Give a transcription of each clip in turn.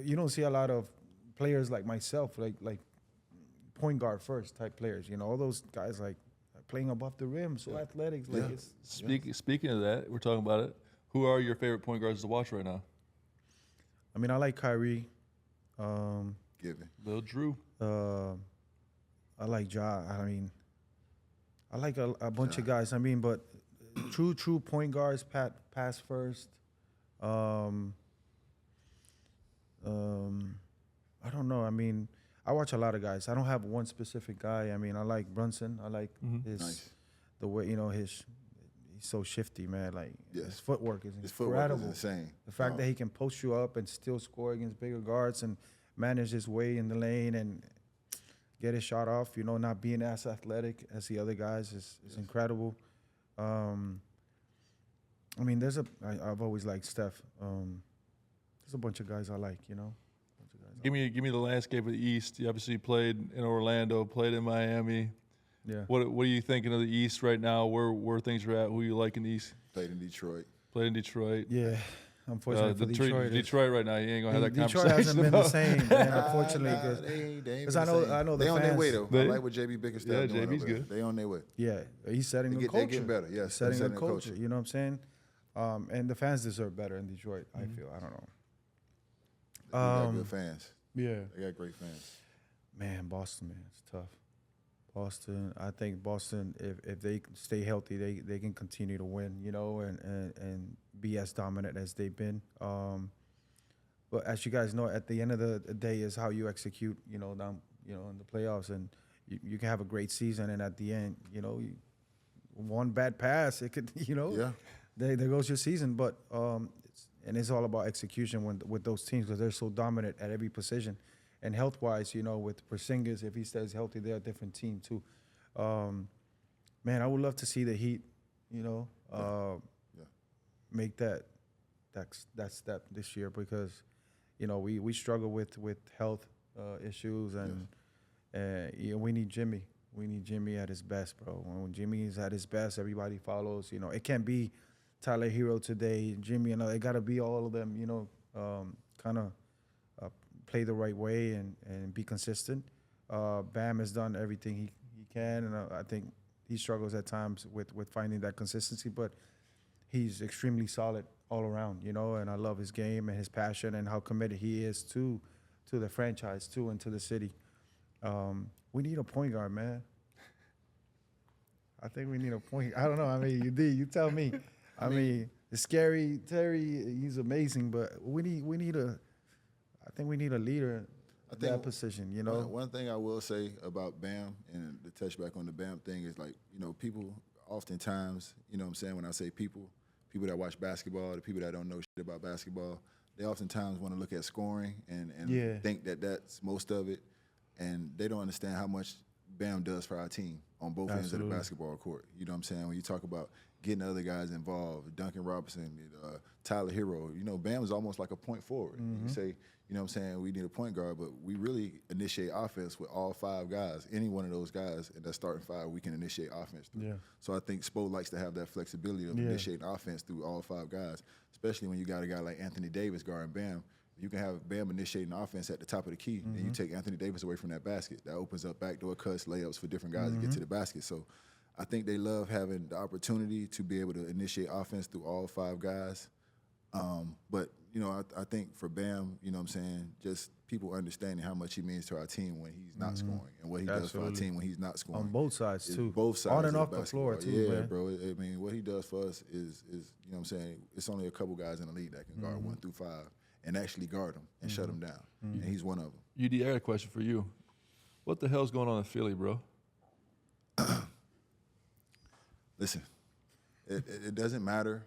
you don't see a lot of players like myself, like point guard first type players. You know, all those guys like playing above the rim, so athletics. Like it's Speaking of that, we're talking about it. Who are your favorite point guards to watch right now? I mean, I like Kyrie. Lil Drew. I like Ja. I mean, I like a bunch of guys. I mean, but true point guards, pass first. I don't know. I mean, I watch a lot of guys. I don't have one specific guy. I mean, I like Brunson. I like the way, you know, he's so shifty, man. Like his footwork is incredible. Insane. The fact that he can post you up and still score against bigger guards and manage his way in the lane and get his shot off, you know, not being as athletic as the other guys is incredible. I mean, I've always liked Steph. There's a bunch of guys I like, you know. Give me the landscape of the East. You obviously played in Orlando, played in Miami. Yeah. What are you thinking of the East right now? Where things are at? Who you like in the East? Played in Detroit. Yeah. Unfortunately for Detroit right now, you ain't gonna have that Detroit conversation. Detroit hasn't been the same, man. Unfortunately, because I know they the on fans. their way though. I like what JB Bickerstaff doing. JB's good. They on their way. Yeah, he's setting the culture. They get better. Yeah, setting the culture. You know what I'm saying? And the fans deserve better in Detroit. I feel. I don't know. They got good fans. Yeah, they got great fans. Man, Boston, man, it's tough. Boston, I think Boston, if they stay healthy, they can continue to win, you know, and be as dominant as they've been. But as you guys know, at the end of the day is how you execute, you know, down, you know, in the playoffs, and you can have a great season, and at the end, you know, one bad pass, it could, you know, there goes your season. But it's all about execution with those teams because they're so dominant at every position. And health-wise, you know, with Porzingis, if he stays healthy, they're a different team too. Man, I would love to see the Heat, you know, make that step this year because, you know, we struggle with health issues and you know, we need Jimmy. We need Jimmy at his best, bro. When Jimmy is at his best, everybody follows. You know, it can't be Tyler Hero today, Jimmy, and it got to be all of them. You know, kind of. Play the right way and be consistent. Bam has done everything he can, and I think he struggles at times with finding that consistency, but he's extremely solid all around, you know, and I love his game and his passion and how committed he is to the franchise, too, and to the city. We need a point guard, man. I think we need a point. I don't know. I mean, you tell me. I mean, it's scary. Terry, he's amazing, but we need I think we need a leader at that position, you know. One thing I will say about Bam, and to touch back on the Bam thing, is like, you know, people oftentimes, you know what I'm saying, when I say people that watch basketball, the people that don't know shit about basketball, they oftentimes want to look at scoring and think that that's most of it, and they don't understand how much Bam does for our team on both ends of the basketball court. You know what I'm saying? When you talk about getting other guys involved, Duncan Robinson, Tyler Hero, you know, Bam is almost like a point forward. You say, you know what I'm saying, we need a point guard, but we really initiate offense with all five guys. Any one of those guys in that starting five, we can initiate offense through. Yeah. So I think Spo likes to have that flexibility of initiating offense through all five guys, especially when you got a guy like Anthony Davis guarding Bam. You can have Bam initiating offense at the top of the key, and you take Anthony Davis away from that basket. That opens up backdoor cuts, layups for different guys to get to the basket. So I think they love having the opportunity to be able to initiate offense through all five guys. But, you know, I think for Bam, you know what I'm saying, just people understanding how much he means to our team when he's not scoring and what he does for our team when he's not scoring. On both sides, too. Both sides. On and off the floor, too, yeah, man. Bro. I mean, what he does for us is, you know what I'm saying, it's only a couple guys in the league that can guard 1 through 5 and actually guard them and shut them down. And he's one of them. UD, I got a question for you. What the hell's going on in Philly, bro? Listen, it doesn't matter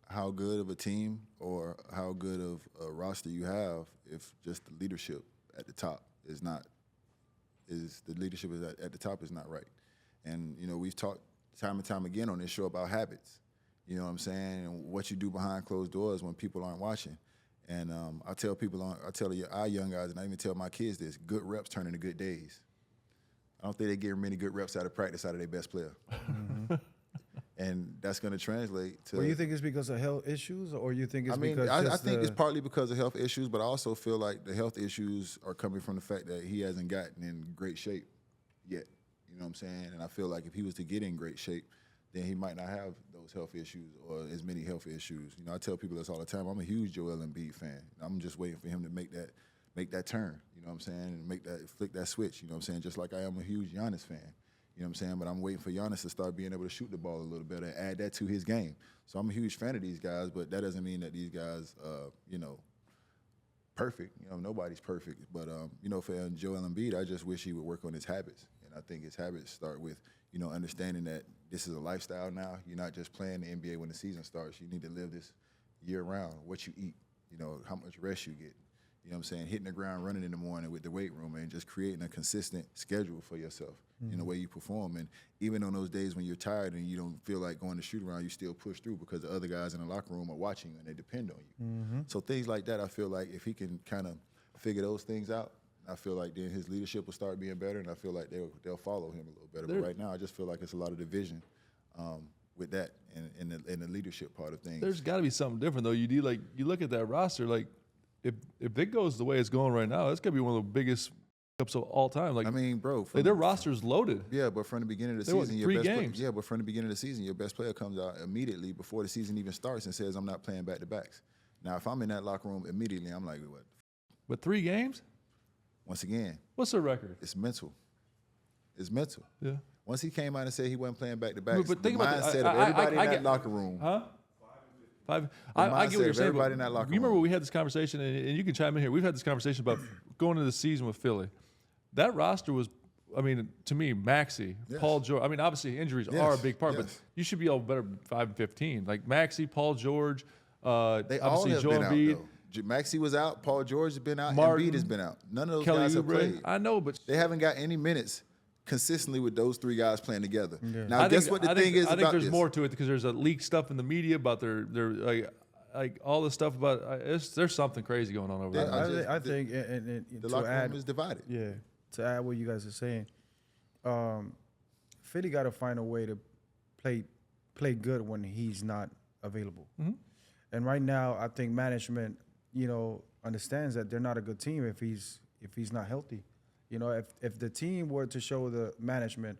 how good of a team or how good of a roster you have if just the leadership at the top is not right. And, you know, we've talked time and time again on this show about habits, you know what I'm saying, and what you do behind closed doors when people aren't watching. And I tell our young guys, and I even tell my kids this, good reps turn into good days. I don't think they get many good reps out of practice out of their best player. And that's going to translate to. Well, you think it's because of health issues, or you think it's I mean, because I think it's partly because of health issues, but I also feel like the health issues are coming from the fact that he hasn't gotten in great shape yet. You know what I'm saying? And I feel like if he was to get in great shape, then he might not have those health issues or as many health issues. You know, I tell people this all the time. I'm a huge Joel Embiid fan. I'm just waiting for him to make that turn. You know what I'm saying? And flick that switch. You know what I'm saying? Just like I am a huge Giannis fan. You know what I'm saying? But I'm waiting for Giannis to start being able to shoot the ball a little better and add that to his game. So I'm a huge fan of these guys, but that doesn't mean that these guys, you know, perfect. You know, nobody's perfect. But, you know, for Joel Embiid, I just wish he would work on his habits. And I think his habits start with, you know, understanding that this is a lifestyle now. You're not just playing the NBA when the season starts. You need to live this year-round, what you eat, you know, how much rest you get. You know what I'm saying? Hitting the ground, running in the morning with the weight room, and just creating a consistent schedule for yourself in the way you perform. And even on those days when you're tired and you don't feel like going to shoot around, you still push through because the other guys in the locker room are watching you and they depend on you. So things like that, I feel like if he can kind of figure those things out, I feel like then his leadership will start being better, and I feel like they'll follow him a little better. But right now, I just feel like it's a lot of division with that and the leadership part of things. There's got to be something different though. You look at that roster, like if it goes the way it's going right now, that's gonna be one of the biggest ups of all time. Like, I mean, bro, their roster's loaded. Yeah, but from the beginning of the season, but from the beginning of the season, your best player comes out immediately before the season even starts and says, "I'm not playing back-to-backs." Now, if I'm in that locker room immediately, I'm like, "What?" But 3 games? Once again, what's their record? It's mental. It's mental. Yeah. Once he came out and said he wasn't playing back-to-backs, but think the about mindset of everybody in that locker room. Huh? 5. I get what you're saying. Everybody in that locker room. You remember when we had this conversation, and you can chime in here. We've had this conversation about going into the season with Philly. That roster was, I mean, to me, Maxey, Paul George. I mean, obviously injuries are a big part, but you should be all better 5-15. Like Maxey, Paul George, They all obviously have Joel been Embiid. out, though. Maxey was out. Paul George has been out. Martin, Embiid has been out. None of those Kelly guys have Oubre. played. I know, but they haven't got any minutes consistently with those 3 guys playing together. Yeah. Now, guess what the thing is I think about there's this? more to it because there's a leaked stuff in the media about their like all this stuff about there's something crazy going on over there. I think and The to locker add, room is divided. yeah, to add what you guys are saying, Philly got to find a way to play good when he's not available. And right now, I think management, you know, understands that they're not a good team if he's not healthy. You know, if the team were to show the management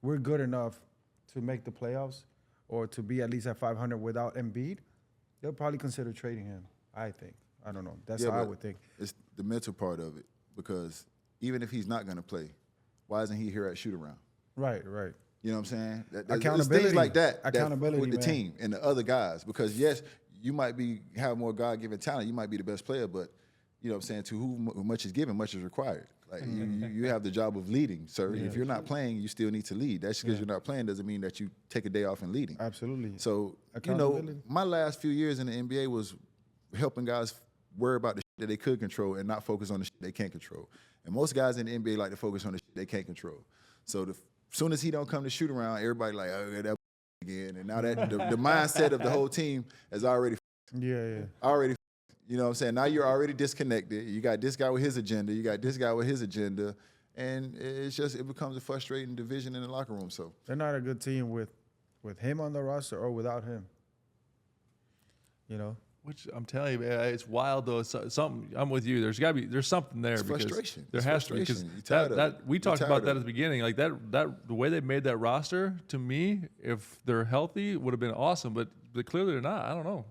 we're good enough to make the playoffs or to be at least at 500 without Embiid, they'll probably consider trading him. I think. I don't know. That's how I would think. It's the mental part of it, because even if he's not going to play, why isn't he here at shoot-around? Right. You know what I'm saying? Accountability. Things like that Accountability with the man. team and the other guys. Because, yes, you might have more God-given talent. You might be the best player, but, you know what I'm saying, to whom much is given, much is required. Like, you have the job of leading, sir. Yeah, if you're not playing, you still need to lead. That's because you're not playing doesn't mean that you take a day off and leading. Absolutely. So, you know, my last few years in the NBA was helping guys worry about the shit that they could control and not focus on the shit they can't control. And most guys in the NBA like to focus on the shit they can't control. So as soon as he don't come to shoot around, everybody like, oh, that again. And now that the mindset of the whole team is already already. You know what I'm saying? Now you're already disconnected. You got this guy with his agenda. You got this guy with his agenda. And it becomes a frustrating division in the locker room. So they're not a good team with him on the roster or without him. You know? Which I'm telling you, man, it's wild though. It's something. I'm with you. There's something there. It's because frustration. There has to be, because we talked about that at the beginning. Like that the way they made that roster, to me, if they're healthy, would have been awesome. But clearly they're not. I don't know.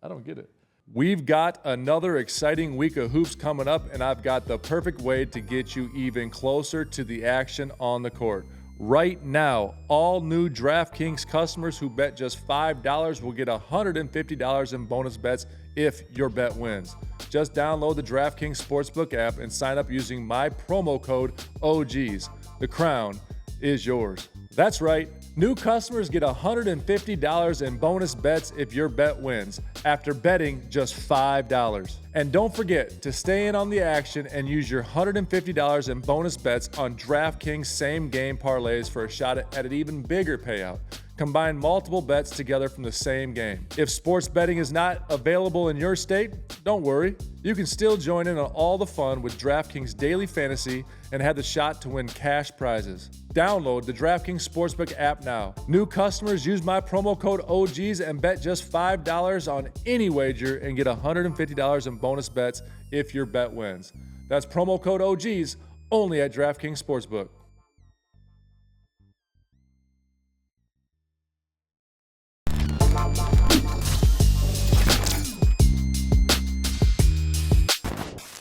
I don't get it. We've got another exciting week of hoops coming up, and I've got the perfect way to get you even closer to the action on the court. Right now, all new DraftKings customers who bet just $5 will get $150 in bonus bets if your bet wins. Just download the DraftKings Sportsbook app and sign up using my promo code OGs. The crown is yours. That's right. New customers get $150 in bonus bets if your bet wins after betting just $5. And don't forget to stay in on the action and use your $150 in bonus bets on DraftKings same game parlays for a shot at an even bigger payout. Combine multiple bets together from the same game. If sports betting is not available in your state, don't worry. You can still join in on all the fun with DraftKings Daily Fantasy and have the shot to win cash prizes. Download the DraftKings Sportsbook app now. New customers use my promo code OGs and bet just $5 on any wager and get $150 in bonus bets if your bet wins. That's promo code OGs only at DraftKings Sportsbook.